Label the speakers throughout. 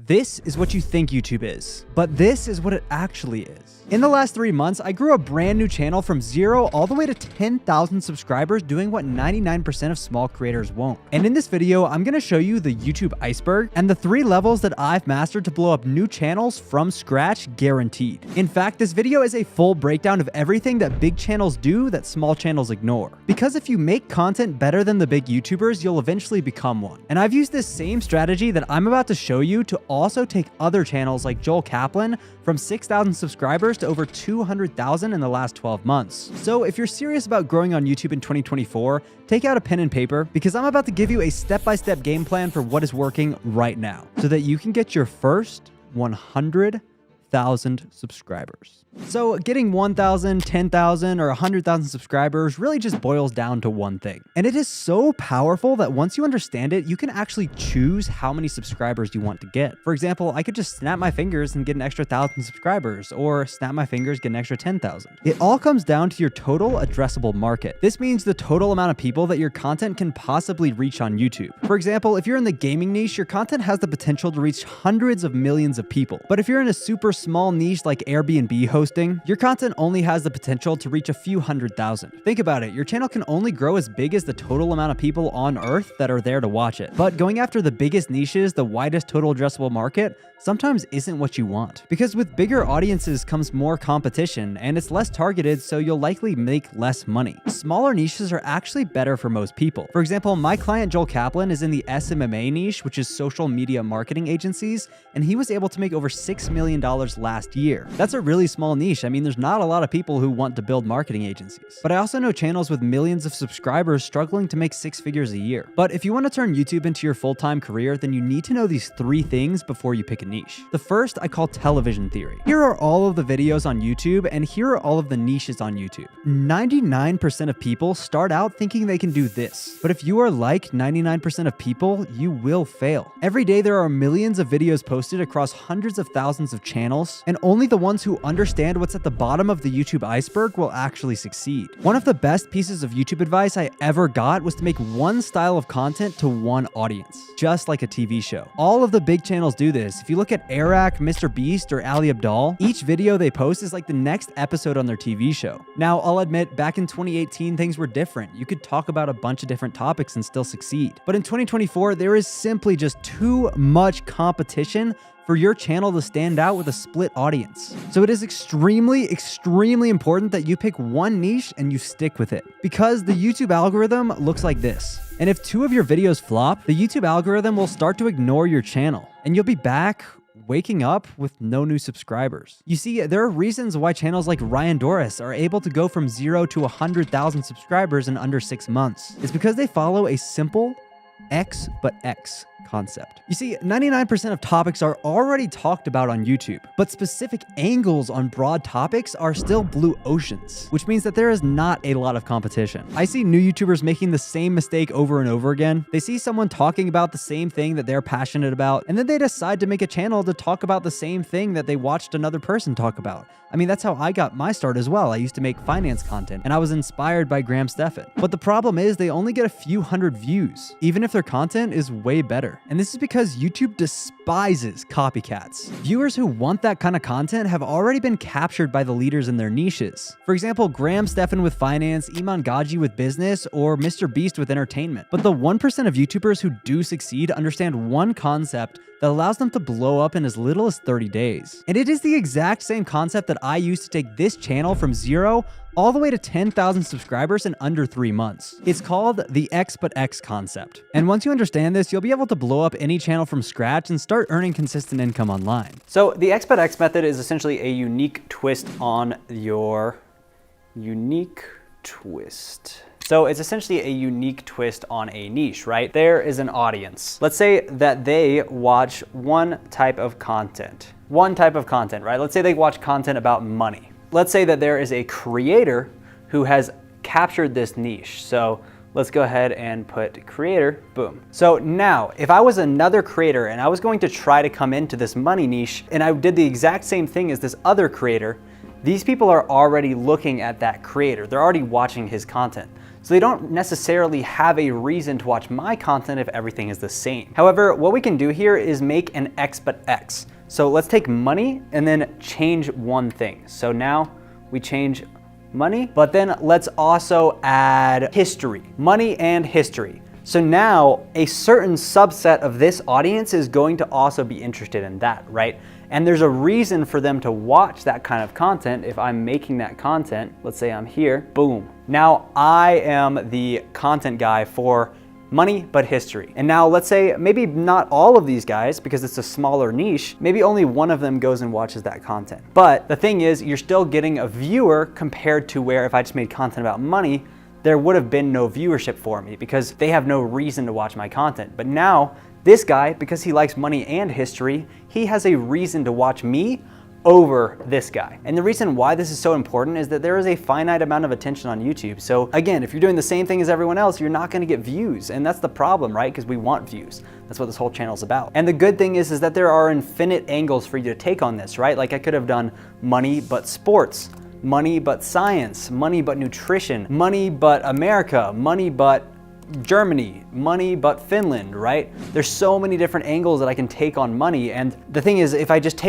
Speaker 1: This is what you think YouTube is, but this is what it actually is. In the last 3 months, I grew a brand new channel from 0 all the way to 10,000 subscribers doing what 99% of small creators won't. And in this video, I'm gonna show you the YouTube Iceberg and the 3 levels that I've mastered to blow up new channels from scratch, guaranteed. In fact, this video is a full breakdown of everything that big channels do that small channels ignore. Because if you make content better than the big YouTubers, you'll eventually become one. And I've used this same strategy that I'm about to show you to also take other channels like Joel Kaplan from 6,000 subscribers to over 200,000 in the last 12 months. So if you're serious about growing on YouTube in 2024, take out a pen and paper because I'm about to give you a step-by-step game plan for what is working right now so that you can get your first 100,000 subscribers. So getting 1,000, 10,000, or 100,000 subscribers really just boils down to one thing. And it is so powerful that once you understand it, you can actually choose how many subscribers you want to get. For example, I could just snap my fingers and get an extra 1,000 subscribers, or snap my fingers, get an extra 10,000. It all comes down to your total addressable market. This means the total amount of people that your content can possibly reach on YouTube. For example, if you're in the gaming niche, your content has the potential to reach hundreds of millions of people. But if you're in a super small niche like Airbnb hosting, your content only has the potential to reach a few 100,000. Think about it, your channel can only grow as big as the total amount of people on Earth that are there to watch it. But going after the biggest niches, the widest total addressable market, sometimes isn't what you want. Because with bigger audiences comes more competition, and it's less targeted, so you'll likely make less money. Smaller niches are actually better for most people. For example, my client Joel Kaplan is in the SMMA niche, which is social media marketing agencies, and he was able to make over $6 million last year. That's a really small niche. I mean, there's not a lot of people who want to build marketing agencies. But I also know channels with millions of subscribers struggling to make 6 figures a year. But if you want to turn YouTube into your full-time career, then you need to know these 3 things before you pick a niche. The first I call television theory. Here are all of the videos on YouTube, and here are all of the niches on YouTube. 99% of people start out thinking they can do this. But if you are like 99% of people, you will fail. Every day there are millions of videos posted across hundreds of thousands of channels, and only the ones who understand what's at the bottom of the YouTube iceberg will actually succeed. One of the best pieces of YouTube advice I ever got was to make one style of content to one audience, just like a TV show. All of the big channels do this. If you look at Eric, Mr. Beast, or Ali Abdaal, each video they post is like the next episode on their TV show. Now, I'll admit, back in 2018, things were different. You could talk about a bunch of different topics and still succeed. But in 2024, there is simply just too much competition for your channel to stand out with a split audience. So it is extremely important that you pick one niche and you stick with it. Because the YouTube algorithm looks like this. And if 2 of your videos flop, the YouTube algorithm will start to ignore your channel. And you'll be back waking up with no new subscribers. You see, there are reasons why channels like Ryan Doris are able to go from 0 to 100,000 subscribers in under 6 months. It's because they follow a simple X but X concept. You see, 99% of topics are already talked about on YouTube, but specific angles on broad topics are still blue oceans, which means that there is not a lot of competition. I see new YouTubers making the same mistake over and over again. They see someone talking about the same thing that they're passionate about, and then they decide to make a channel to talk about the same thing that they watched another person talk about. I mean, that's how I got my start as well. I used to make finance content, and I was inspired by Graham Stephan. But the problem is they only get a few hundred views, even if their content is way better. And this is because YouTube despises copycats. Viewers who want that kind of content have already been captured by the leaders in their niches. For example, Graham Stephan with finance, Iman Gaji with business, or Mr. Beast with entertainment. But the 1% of YouTubers who do succeed understand one concept that allows them to blow up in as little as 30 days. And it is the exact same concept that I used to take this channel from 0 all the way to 10,000 subscribers in under 3 months. It's called the X but X concept. And once you understand this, you'll be able to blow up any channel from scratch and start earning consistent income online. So the X but X method is essentially a unique twist on your So it's essentially a unique twist on a niche, right? There is an audience. Let's say that they watch one type of content, right? Let's say they watch content about money. Let's say that there is a creator who has captured this niche. So let's go ahead and put creator, boom. So now, if I was another creator and I was going to try to come into this money niche and I did the exact same thing as this other creator, these people are already looking at that creator. They're already watching his content. So they don't necessarily have a reason to watch my content if everything is the same. However, what we can do here is make an X but X. So let's take money and then change one thing. So now we change money, but then let's also add history, money and history. So now a certain subset of this audience is going to also be interested in that, right? And there's a reason for them to watch that kind of content. If I'm making that content, let's say I'm here, boom. Now I am the content guy for money, but history. And now let's say maybe not all of these guys, because it's a smaller niche, maybe only one of them goes and watches that content. But the thing is, you're still getting a viewer compared to where if I just made content about money, there would have been no viewership for me because they have no reason to watch my content. But now this guy, because he likes money and history, he has a reason to watch me over this guy. And the reason why this is so important is that there is a finite amount of attention on YouTube. So again, if you're doing the same thing as everyone else, you're not gonna get views. And that's the problem, right? Because we want views. That's what this whole channel is about. And the good thing is that there are infinite angles for you to take on this, right? Like I could have done money but sports, money but science, money but nutrition, money but America, money but Germany, money but Finland, right? There's so many different angles that I can take on money. And the thing is, if I just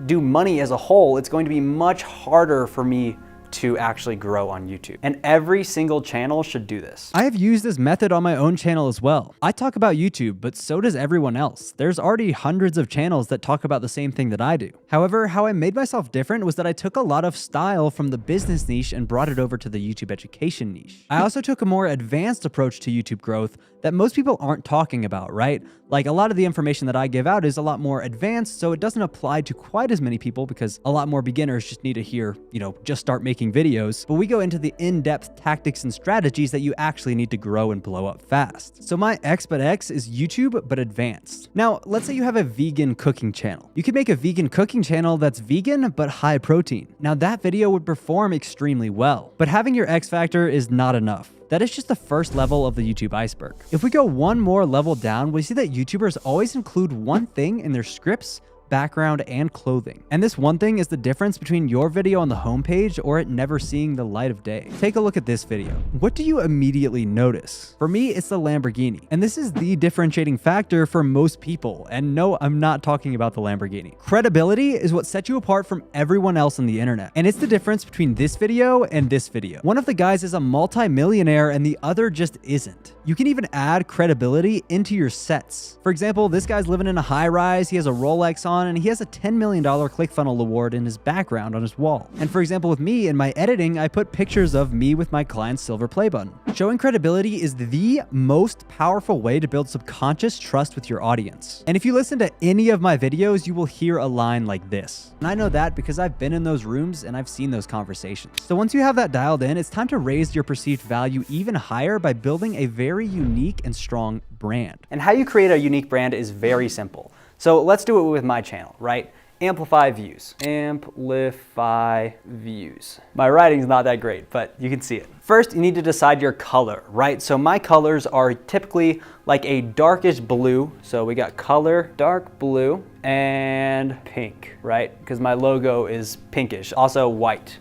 Speaker 1: do money as a whole, it's going to be much harder for me to actually grow on YouTube. And every single channel should do this. I have used this method on my own channel as well. I talk about YouTube, but so does everyone else. There's already hundreds of channels that talk about the same thing that I do. However, how I made myself different was that I took a lot of style from the business niche and brought it over to the YouTube education niche. I also took a more advanced approach to YouTube growth that most people aren't talking about, right? Like a lot of the information that I give out is a lot more advanced, so it doesn't apply to quite as many people because a lot more beginners just need to hear, just start making videos. But we go into the in-depth tactics and strategies that you actually need to grow and blow up fast. So my X but X is YouTube, but advanced. Now, let's say you have a vegan cooking channel. You could make a vegan cooking channel that's vegan, but high protein. Now that video would perform extremely well, but having your X factor is not enough. That is just the first level of the YouTube iceberg. If we go one more level down, we see that YouTubers always include one thing in their scripts, background, and clothing. And this one thing is the difference between your video on the homepage or it never seeing the light of day. Take a look at this video. What do you immediately notice? For me, it's the Lamborghini. And this is the differentiating factor for most people. And no, I'm not talking about the Lamborghini. Credibility is what sets you apart from everyone else on the internet. And it's the difference between this video and this video. One of the guys is a multi-millionaire and the other just isn't. You can even add credibility into your sets. For example, this guy's living in a high rise, he has a Rolex on, and he has a $10 million ClickFunnels award in his background on his wall. And for example, with me, in my editing, I put pictures of me with my client's silver play button. Showing credibility is the most powerful way to build subconscious trust with your audience. And if you listen to any of my videos, you will hear a line like this. And I know that because I've been in those rooms and I've seen those conversations. So once you have that dialed in, it's time to raise your perceived value even higher by building a very unique and strong brand. And how you create a unique brand is very simple. So let's do it with my channel, right? Amplify views. Amplify views. My writing's not that great, but you can see it. First, you need to decide your color, right? So my colors are typically like a darkish blue. So we got color, dark blue, and pink, right? Because my logo is pinkish. Also white.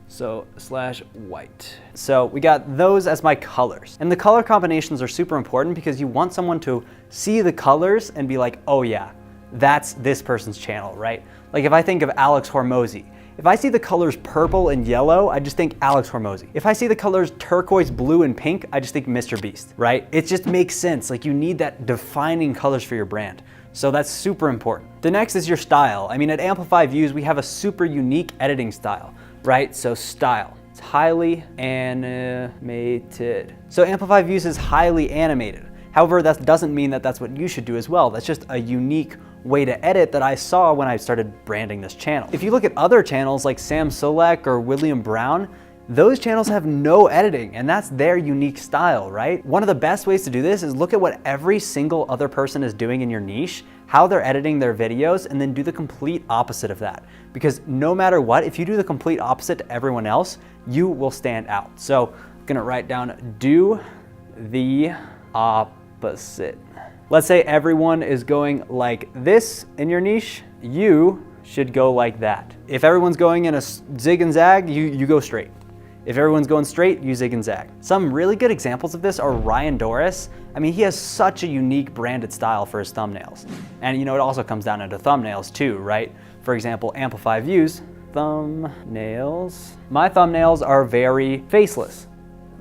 Speaker 1: So /white. So we got those as my colors. And the color combinations are super important because you want someone to see the colors and be like, oh yeah, that's this person's channel, right? Like if I think of Alex Hormozy, if I see the colors purple and yellow, I just think Alex Hormozy. If I see the colors turquoise, blue, and pink, I just think Mr. Beast, right? It just makes sense. Like you need that defining colors for your brand. So that's super important. The next is your style. I mean, at Amplify Views, we have a super unique editing style, right? So style. It's highly animated. So Amplify Views is highly animated. However, that doesn't mean that that's what you should do as well. That's just a unique way to edit that I saw when I started branding this channel. If you look at other channels like Sam Sulek or William Brown, those channels have no editing and that's their unique style, right? One of the best ways to do this is look at what every single other person is doing in your niche, how they're editing their videos, and then do the complete opposite of that. Because no matter what, if you do the complete opposite to everyone else, you will stand out. So I'm gonna write down, do the opposite. Let's say everyone is going like this in your niche, you should go like that. If everyone's going in a zig and zag, you go straight. If everyone's going straight, you zig and zag. Some really good examples of this are Ryan Doris. I mean, he has such a unique branded style for his thumbnails. And it also comes down into thumbnails too, right? For example, amplify views, thumbnails. My thumbnails are very faceless,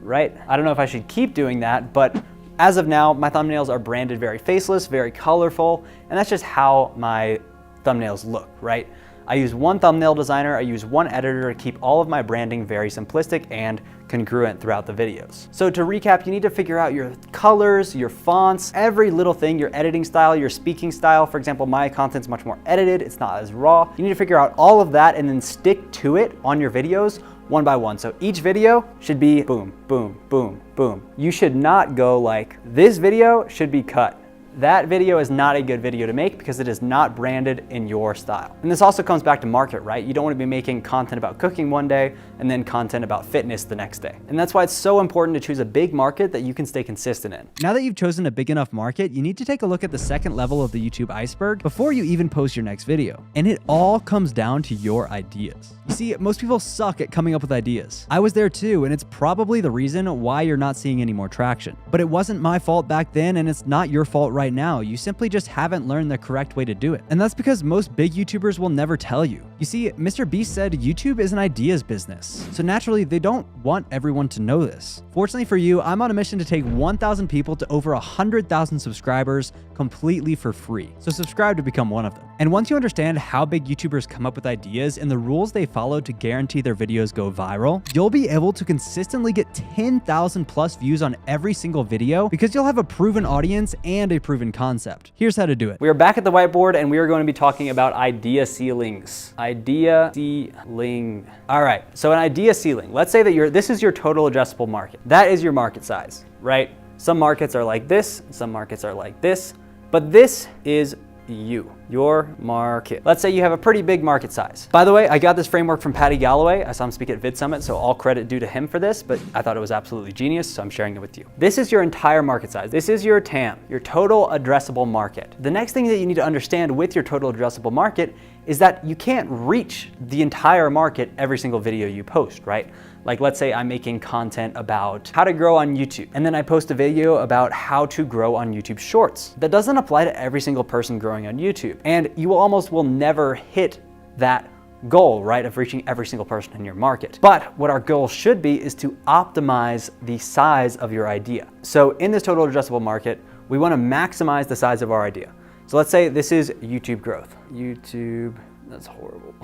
Speaker 1: right? I don't know if I should keep doing that, but as of now, my thumbnails are branded very faceless, very colorful, and that's just how my thumbnails look, right? I use one thumbnail designer, I use one editor to keep all of my branding very simplistic and congruent throughout the videos. So to recap, you need to figure out your colors, your fonts, every little thing, your editing style, your speaking style. For example, my content's much more edited, it's not as raw. You need to figure out all of that and then stick to it on your videos one by one. So each video should be boom, boom, boom, boom. You should not go like, this video should be cut. That video is not a good video to make because it is not branded in your style. And this also comes back to market, right? You don't want to be making content about cooking one day and then content about fitness the next day. And that's why it's so important to choose a big market that you can stay consistent in. Now that you've chosen a big enough market, you need to take a look at the second level of the YouTube iceberg before you even post your next video. And it all comes down to your ideas. You see, most people suck at coming up with ideas. I was there too, and it's probably the reason why you're not seeing any more traction. But it wasn't my fault back then, and it's not your fault right now. You simply just haven't learned the correct way to do it. And that's because most big YouTubers will never tell you. You see, Mr. Beast said YouTube is an ideas business. So naturally, they don't want everyone to know this. Fortunately for you, I'm on a mission to take 1,000 people to over 100,000 subscribers completely for free. So subscribe to become one of them. And once you understand how big YouTubers come up with ideas and the rules they follow to guarantee their videos go viral, you'll be able to consistently get 10,000 plus views on every single video because you'll have a proven audience and a proven concept. Here's how to do it. We are back at the whiteboard and we are going to be talking about idea ceilings. Idea ceiling. All right, so an idea ceiling. Let's say that this is your total addressable market. That is your market size, right? Some markets are like this, some markets are like this, but this is your market. Let's say you have a pretty big market size. By the way, I got this framework from Patty Galloway. I saw him speak at Vid Summit, so all credit due to him for this, but I thought it was absolutely genius, so I'm sharing it with you. This is your entire market size. This is your TAM, your total addressable market. The next thing that you need to understand with your total addressable market is that you can't reach the entire market every single video you post, right? Like let's say I'm making content about how to grow on YouTube, and then I post a video about how to grow on YouTube Shorts. That doesn't apply to every single person growing on YouTube. And you almost will never hit that goal, right, of reaching every single person in your market. But what our goal should be is to optimize the size of your idea. So in this total addressable market, we want to maximize the size of our idea. So let's say this is YouTube growth. YouTube, that's horrible.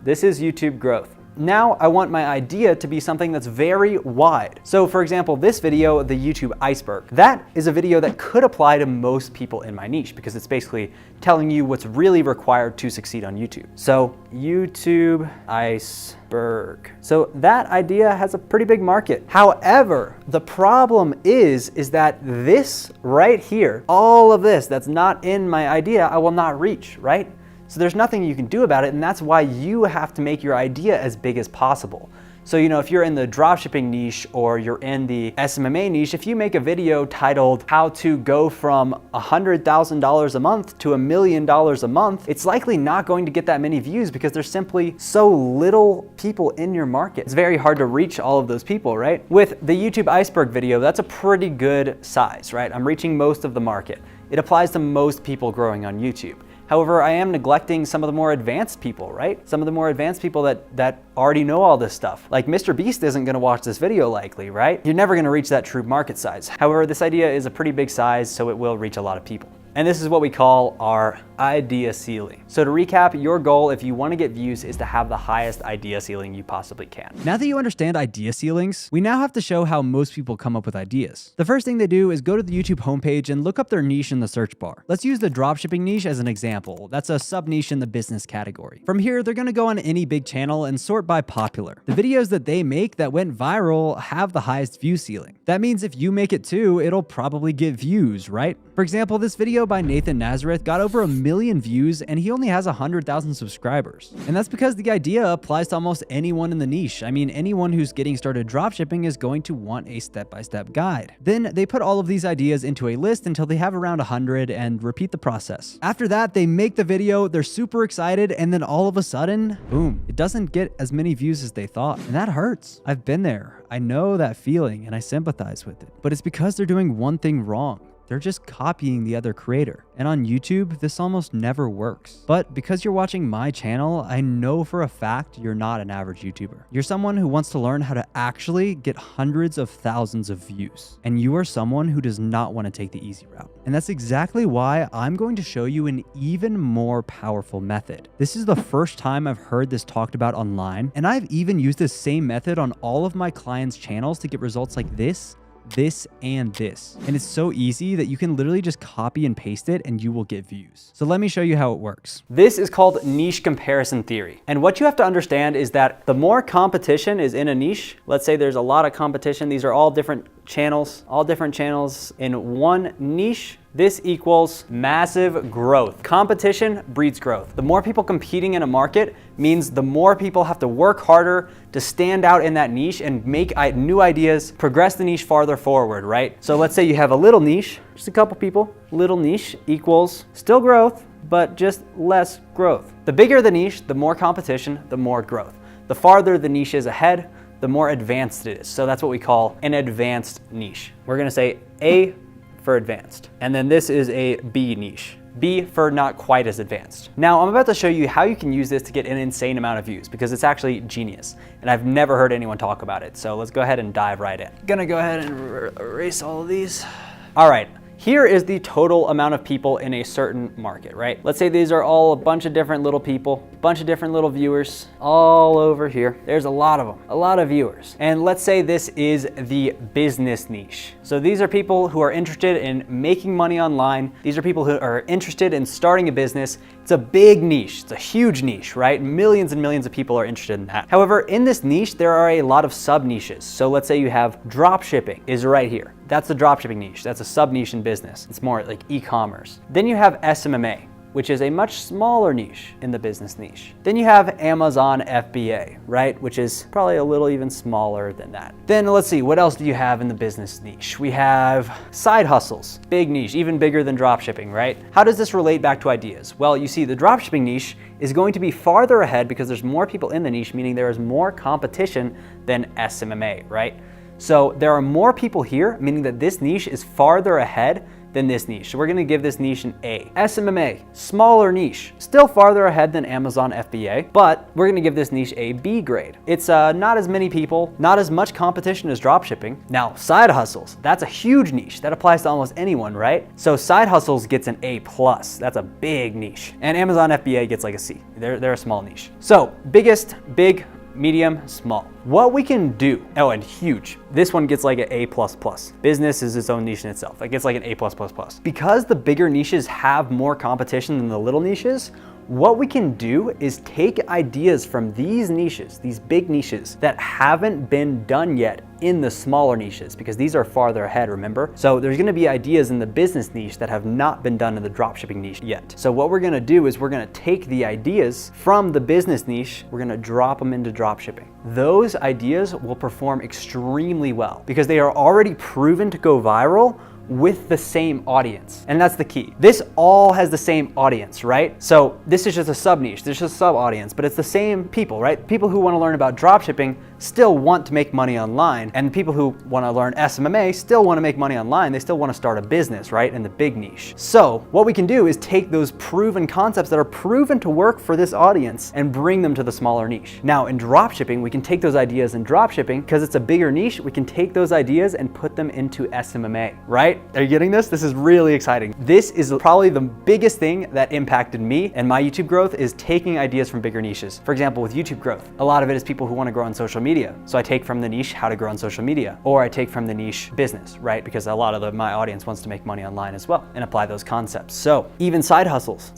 Speaker 1: This is YouTube growth. Now I want my idea to be something that's very wide. So for example, this video, the YouTube Iceberg, that is a video that could apply to most people in my niche because it's basically telling you what's really required to succeed on YouTube. So YouTube Iceberg. So that idea has a pretty big market. However, the problem is that this right here, all of this that's not in my idea, I will not reach, right? So there's nothing you can do about it, and that's why you have to make your idea as big as possible. So, if you're in the dropshipping niche or you're in the SMMA niche, if you make a video titled how to go from $100,000 a month to $1 million a month, it's likely not going to get that many views because there's simply so little people in your market. It's very hard to reach all of those people, right? With the YouTube Iceberg video, that's a pretty good size, right? I'm reaching most of the market. It applies to most people growing on YouTube. However, I am neglecting some of the more advanced people, right? Some of the more advanced people that already know all this stuff. Like Mr. Beast isn't gonna watch this video likely, right? You're never gonna reach that true market size. However, this idea is a pretty big size, so it will reach a lot of people. And this is what we call our idea ceiling. So to recap, your goal if you want to get views is to have the highest idea ceiling you possibly can. Now that you understand idea ceilings, we now have to show how most people come up with ideas. The first thing they do is go to the YouTube homepage and look up their niche in the search bar. Let's use the dropshipping niche as an example. That's a sub niche in the business category. From here, they're going to go on any big channel and sort by popular. The videos that they make that went viral have the highest view ceiling. That means if you make it too, it'll probably get views, right? For example, this video by Nathan Nazareth got over 1 million million views and he only has 100,000 subscribers. And that's because the idea applies to almost anyone in the niche. I mean, anyone who's getting started dropshipping is going to want a step-by-step guide. Then they put all of these ideas into a list until they have around 100 and repeat the process. After that, they make the video, they're super excited, and then all of a sudden, boom, it doesn't get as many views as they thought. And that hurts. I've been there. I know that feeling and I sympathize with it. But it's because they're doing one thing wrong. They're just copying the other creator. And on YouTube, this almost never works. But because you're watching my channel, I know for a fact you're not an average YouTuber. You're someone who wants to learn how to actually get hundreds of thousands of views. And you are someone who does not want to take the easy route. And that's exactly why I'm going to show you an even more powerful method. This is the first time I've heard this talked about online, and I've even used this same method on all of my clients' channels to get results like this, and this. And it's so easy that you can literally just copy and paste it and you will get views. So let me show you how it works. This is called niche comparison theory. And what you have to understand is that the more competition is in a niche, let's say there's a lot of competition, these are all different channels in one niche, this equals massive growth. Competition breeds growth. The more people competing in a market means the more people have to work harder to stand out in that niche and make new ideas, progress the niche farther forward, right? So let's say you have a little niche, just a couple people, little niche equals still growth, but just less growth. The bigger the niche, the more competition, the more growth. The farther the niche is ahead, the more advanced it is. So that's what we call an advanced niche. We're gonna say A for advanced. And then this is a B niche. B for not quite as advanced. Now I'm about to show you how you can use this to get an insane amount of views because it's actually genius. And I've never heard anyone talk about it. So let's go ahead and dive right in. Gonna go ahead and erase all of these. All right. Here is the total amount of people in a certain market, right? Let's say these are all a bunch of different little people, a bunch of different little viewers all over here. There's a lot of them, a lot of viewers. And let's say this is the business niche. So these are people who are interested in making money online. These are people who are interested in starting a business. It's a big niche, it's a huge niche, right? Millions and millions of people are interested in that. However, in this niche, there are a lot of sub niches. So let's say you have drop shipping is right here. That's the dropshipping niche. That's a sub niche in business. It's more like e-commerce. Then you have SMMA, which is a much smaller niche in the business niche. Then you have Amazon FBA, right? Which is probably a little even smaller than that. Then let's see, what else do you have in the business niche? We have side hustles, big niche, even bigger than dropshipping, right? How does this relate back to ideas? Well, you see the dropshipping niche is going to be farther ahead because there's more people in the niche, meaning there is more competition than SMMA, right? So there are more people here, meaning that this niche is farther ahead than this niche. So we're gonna give this niche an A. SMMA, smaller niche, still farther ahead than Amazon FBA, but we're gonna give this niche a B grade. It's not as many people, not as much competition as dropshipping. Now, side hustles, that's a huge niche. That applies to almost anyone, right? So side hustles gets an A+. That's a big niche. And Amazon FBA gets like a C. They're a small niche. So biggest, big, medium, small. What we can do, oh, and huge. This one gets like an A++. Business is its own niche in itself. It gets like an A+++. Because the bigger niches have more competition than the little niches, what we can do is take ideas from these niches, these big niches that haven't been done yet in the smaller niches, because these are farther ahead, remember? So there's gonna be ideas in the business niche that have not been done in the dropshipping niche yet. So what we're gonna do is we're gonna take the ideas from the business niche, we're gonna drop them into dropshipping. Those ideas will perform extremely well because they are already proven to go viral with the same audience. And that's the key. This all has the same audience, right? So this is just a sub niche, there's just a sub audience, but it's the same people, right? People who want to learn about dropshipping still want to make money online, and people who want to learn SMMA still want to make money online. They still want to start a business, right? In the big niche. So what we can do is take those proven concepts that are proven to work for this audience and bring them to the smaller niche. Now in dropshipping, we can take those ideas in dropshipping because it's a bigger niche. We can take those ideas and put them into SMMA, right? Are you getting this? This is really exciting. This is probably the biggest thing that impacted me and my YouTube growth is taking ideas from bigger niches. For example, with YouTube growth, a lot of it is people who want to grow on social media. So I take from the niche how to grow on social media, or I take from the niche business, right? Because a lot of my audience wants to make money online as well and apply those concepts. So even side hustles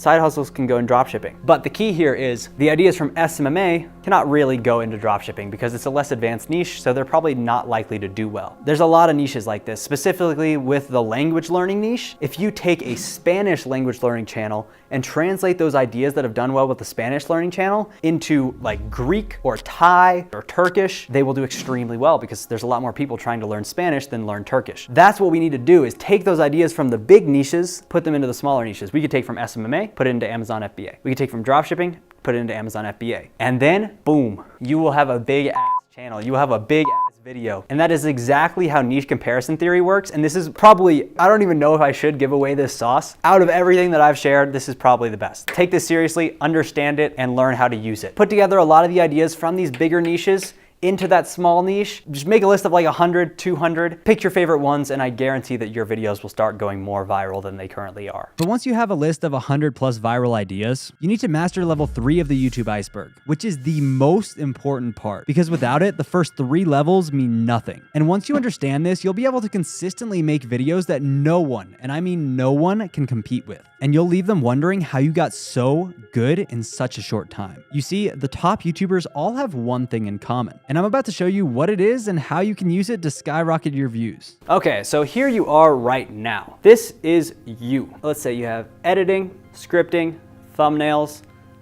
Speaker 1: can go in dropshipping. But the key here is the ideas from SMMA cannot really go into dropshipping because it's a less advanced niche, so they're probably not likely to do well. There's a lot of niches like this, specifically with the language learning niche. If you take a Spanish language learning channel and translate those ideas that have done well with the Spanish learning channel into like Greek or Thai or Turkish, they will do extremely well because there's a lot more people trying to learn Spanish than learn Turkish. That's what we need to do, is take those ideas from the big niches, put them into the smaller niches. We could take from SMMA, put it into Amazon FBA. We could take from dropshipping, put it into Amazon FBA. And then boom, you will have a big ass channel. You will have a big ass video. And that is exactly how niche comparison theory works. And this is probably, I don't even know if I should give away this sauce. Out of everything that I've shared, this is probably the best. Take this seriously, understand it, and learn how to use it. Put together a lot of the ideas from these bigger niches into that small niche. Just make a list of like 100, 200, pick your favorite ones, and I guarantee that your videos will start going more viral than they currently are. But once you have a list of 100 plus viral ideas, you need to master level 3 of the YouTube iceberg, which is the most important part, because without it, the first 3 levels mean nothing. And once you understand this, you'll be able to consistently make videos that no one, and I mean no one, can compete with. And you'll leave them wondering how you got so good in such a short time. You see, the top YouTubers all have one thing in common, and I'm about to show you what it is and how you can use it to skyrocket your views. Okay, so here you are right now. This is you. Let's say you have editing, scripting, thumbnails,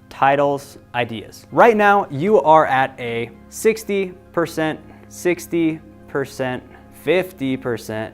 Speaker 1: titles, ideas. Right now, you are at a 60%, 60%, 50%,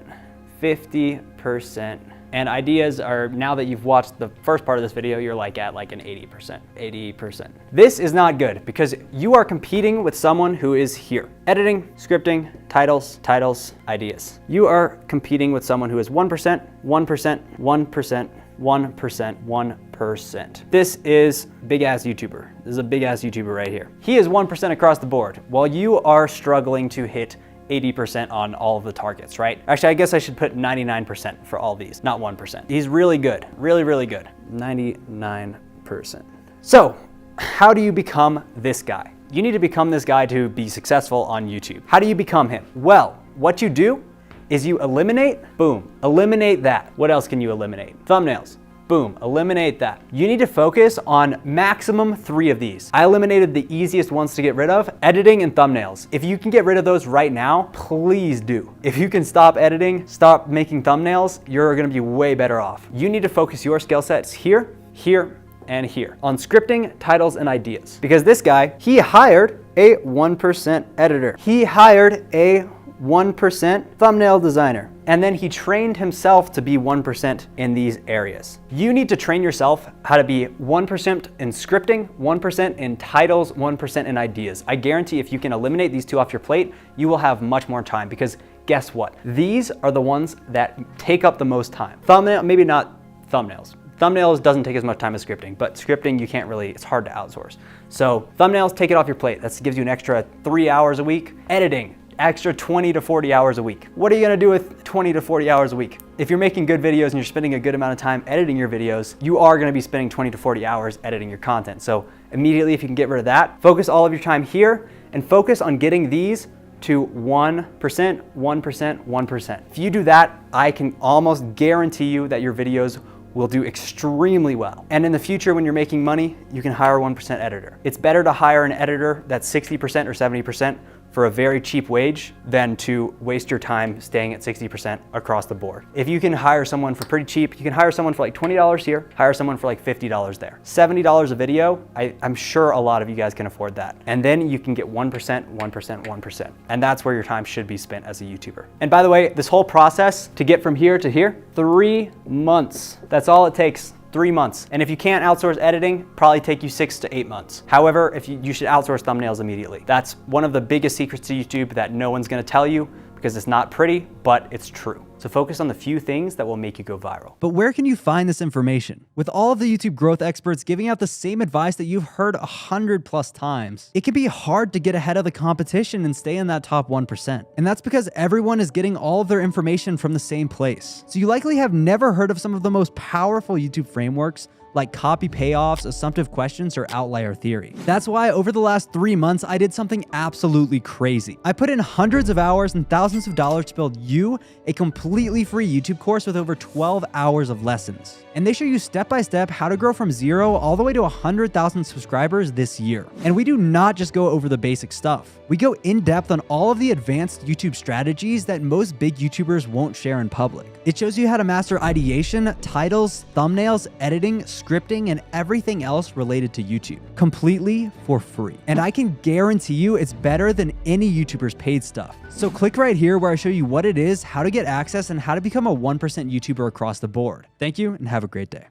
Speaker 1: 50%, and ideas are, now that you've watched the first part of this video, you're like at like an 80%. This is not good because you are competing with someone who is here. Editing, scripting, titles, ideas. You are competing with someone who is 1%, 1%, 1%, 1%, 1%. This is big ass YouTuber. This is a big ass YouTuber right here. He is 1% across the board while you are struggling to hit 80% on all of the targets, right? Actually, I guess I should put 99% for all these, not 1%. He's really good, really, really good. 99%. So, how do you become this guy? You need to become this guy to be successful on YouTube. How do you become him? Well, what you do is you eliminate, boom, eliminate that. What else can you eliminate? Thumbnails. Boom, eliminate that. You need to focus on maximum 3 of these. I eliminated the easiest ones to get rid of, editing and thumbnails. If you can get rid of those right now, please do. If you can stop editing, stop making thumbnails, you're gonna be way better off. You need to focus your skill sets here, here, and here on scripting, titles, and ideas. Because this guy, he hired a 1% editor. He hired a 1% thumbnail designer. And then he trained himself to be 1% in these areas. You need to train yourself how to be 1% in scripting, 1% in titles, 1% in ideas. I guarantee if you can eliminate these 2 off your plate, you will have much more time, because guess what? These are the ones that take up the most time. Thumbnail, maybe not thumbnails. Thumbnails doesn't take as much time as scripting, but scripting you can't really, it's hard to outsource. So thumbnails, take it off your plate. That gives you an extra 3 hours a week. Editing, extra 20 to 40 hours a week. What are you gonna do with 20 to 40 hours a week? If you're making good videos and you're spending a good amount of time editing your videos, you are gonna be spending 20 to 40 hours editing your content. So immediately, if you can get rid of that, focus all of your time here and focus on getting these to 1%, 1%, 1%. If you do that, I can almost guarantee you that your videos will do extremely well. And in the future, when you're making money, you can hire a 1% editor. It's better to hire an editor that's 60% or 70% for a very cheap wage than to waste your time staying at 60% across the board. If you can hire someone for pretty cheap, you can hire someone for like $20 here, hire someone for like $50 there. $70 a video, I'm sure a lot of you guys can afford that. And then you can get 1%, 1%, 1%. And that's where your time should be spent as a YouTuber. And by the way, this whole process to get from here to here, 3 months. That's all it takes. 3 months. And if you can't outsource editing, probably take you 6 to 8 months. However, if you should outsource thumbnails immediately. That's one of the biggest secrets to YouTube that no one's gonna tell you, because it's not pretty, but it's true. So focus on the few things that will make you go viral. But where can you find this information? With all of the YouTube growth experts giving out the same advice that you've heard 100+ times, it can be hard to get ahead of the competition and stay in that top 1%. And that's because everyone is getting all of their information from the same place. So you likely have never heard of some of the most powerful YouTube frameworks like copy payoffs, assumptive questions, or outlier theory. That's why over the last 3 months, I did something absolutely crazy. I put in hundreds of hours and thousands of dollars to build you a completely free YouTube course with over 12 hours of lessons. And they show you step-by-step how to grow from 0 all the way to 100,000 subscribers this year. And we do not just go over the basic stuff. We go in depth on all of the advanced YouTube strategies that most big YouTubers won't share in public. It shows you how to master ideation, titles, thumbnails, editing, scripting, and everything else related to YouTube, completely for free. And I can guarantee you it's better than any YouTuber's paid stuff. So click right here where I show you what it is, how to get access, and how to become a 1% YouTuber across the board. Thank you and have a great day.